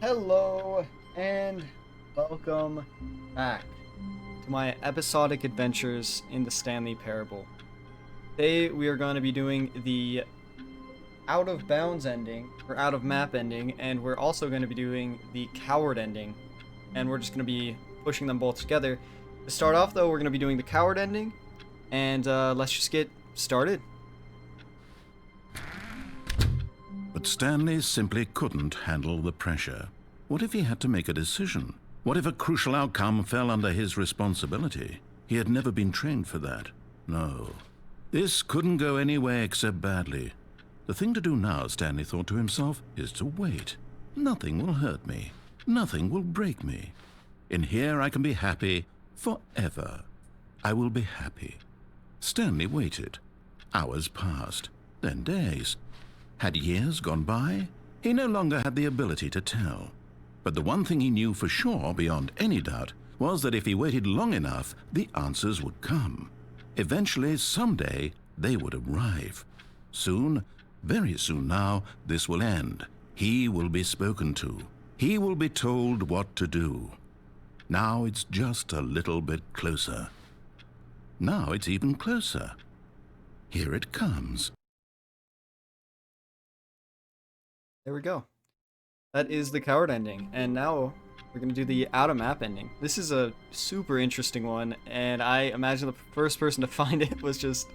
Hello and welcome back to my episodic adventures in the Stanley Parable. Today we are going to be doing the out of bounds ending, or out of map ending, and we're also going to be doing the coward ending, and we're just going to be pushing them both together. To start off though, we're going to be doing the coward ending, and let's just get started. But Stanley simply couldn't handle the pressure. What if he had to make a decision? What if a crucial outcome fell under his responsibility? He had never been trained for that. No. This couldn't go any way except badly. The thing to do now, Stanley thought to himself, is to wait. Nothing will hurt me. Nothing will break me. In here I can be happy forever. I will be happy. Stanley waited. Hours passed, then days. Had years gone by? He no longer had the ability to tell. But the one thing he knew for sure, beyond any doubt, was that if he waited long enough, the answers would come. Eventually, someday, they would arrive. Soon, very soon now, this will end. He will be spoken to. He will be told what to do. Now it's just a little bit closer. Now it's even closer. Here it comes. There we go. That is the coward ending, and now we're going to do the out of map ending. This is a super interesting one, and I imagine the first person to find it was just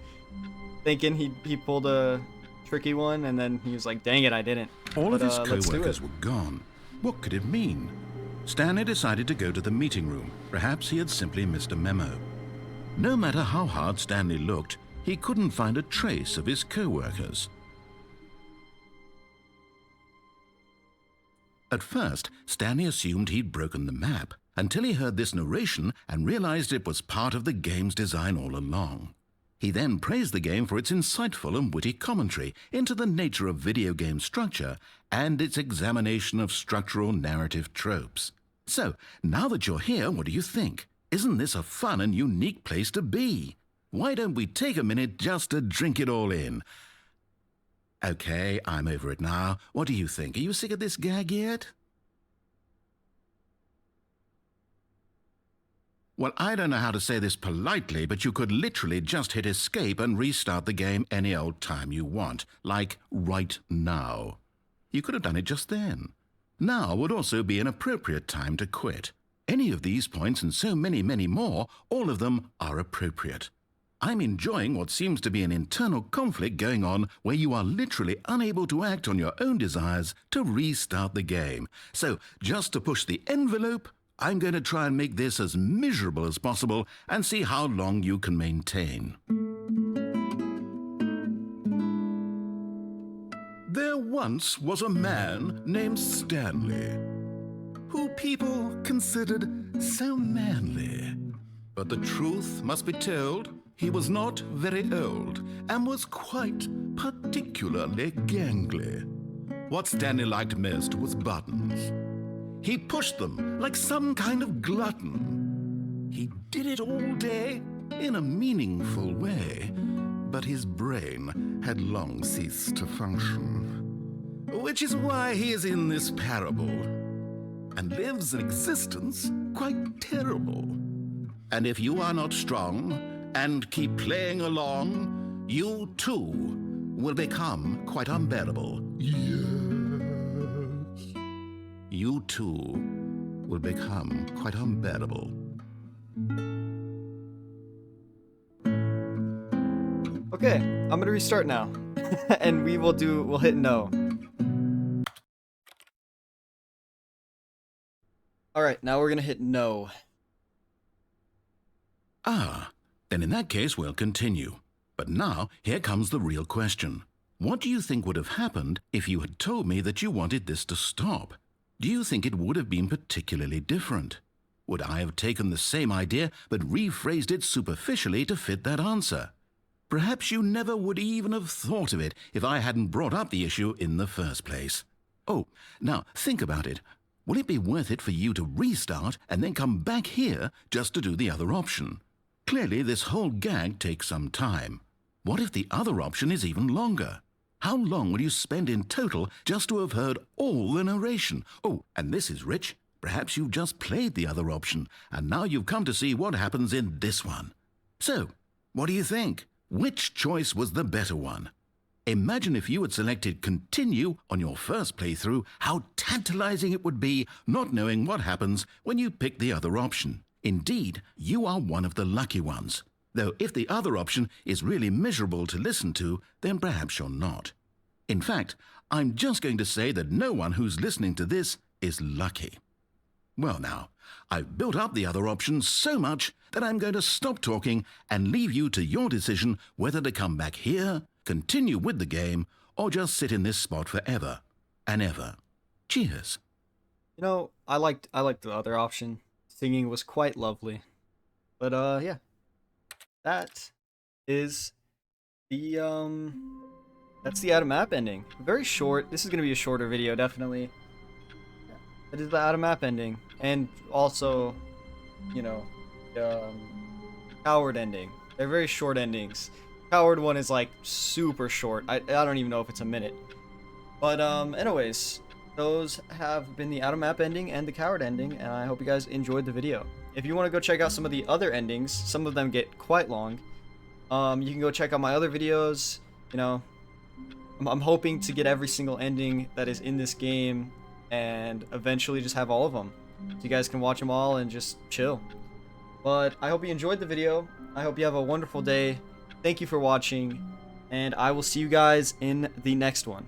thinking he pulled a tricky one, and then he was like, dang it, I didn't. All of his let's do co-workers it. were gone. What could it mean? Stanley decided to go to the meeting room. Perhaps he had simply missed a memo. No matter how hard Stanley looked, he couldn't find a trace of his co-workers. At first, Stanley assumed he'd broken the map, until he heard this narration and realized it was part of the game's design all along. He then praised the game for its insightful and witty commentary into the nature of video game structure and its examination of structural narrative tropes. So, now that you're here, what do you think? Isn't this a fun and unique place to be? Why don't we take a minute just to drink it all in? Okay, I'm over it now. What do you think? Are you sick of this gag yet? Well, I don't know how to say this politely, but you could literally just hit escape and restart the game any old time you want, like right now. You could have done it just then. Now would also be an appropriate time to quit. Any of these points and so many, many more, all of them are appropriate. I'm enjoying what seems to be an internal conflict going on where you are literally unable to act on your own desires to restart the game. So, just to push the envelope, I'm going to try and make this as miserable as possible and see how long you can maintain. There once was a man named Stanley, who people considered so manly. But the truth must be told, he was not very old and was quite particularly gangly. What Stanley liked most was buttons. He pushed them like some kind of glutton. He did it all day in a meaningful way, but his brain had long ceased to function. Which is why he is in this parable and lives an existence quite terrible. And if you are not strong and keep playing along, you too will become quite unbearable. Yes. You too will become quite unbearable. Okay, I'm gonna restart now, and we'll hit no. All right, now we're gonna hit no. Ah, then in that case we'll continue. But now, here comes the real question. What do you think would have happened if you had told me that you wanted this to stop? Do you think it would have been particularly different? Would I have taken the same idea but rephrased it superficially to fit that answer? Perhaps you never would even have thought of it if I hadn't brought up the issue in the first place. Oh, now think about it. Will it be worth it for you to restart and then come back here just to do the other option? Clearly, this whole gag takes some time. What if the other option is even longer? How long will you spend in total just to have heard all the narration? Oh, and this is rich. Perhaps you've just played the other option, and now you've come to see what happens in this one. So, what do you think? Which choice was the better one? Imagine if you had selected continue on your first playthrough, how tantalizing it would be not knowing what happens when you pick the other option. Indeed, you are one of the lucky ones. Though if the other option is really miserable to listen to, then perhaps you're not. In fact, I'm just going to say that no one who's listening to this is lucky. Well now, I've built up the other options so much that I'm going to stop talking and leave you to your decision whether to come back here, continue with the game, or just sit in this spot forever and ever. Cheers. You know, I liked the other option. Singing was quite lovely. But yeah. That is the that's the Adam Map ending. Very short. This is gonna be a shorter video, definitely. That is the Adam Map ending. And also, you know, Coward ending. They're very short endings. Coward one is like super short. I don't even know if it's a minute. But anyways, those have been the Adam Map ending and the Coward ending, and I hope you guys enjoyed the video. If you want to go check out some of the other endings, some of them get quite long. You can go check out my other videos. You know, I'm hoping to get every single ending that is in this game and eventually just have all of them. So you guys can watch them all and just chill. But I hope you enjoyed the video. I hope you have a wonderful day. Thank you for watching, and I will see you guys in the next one.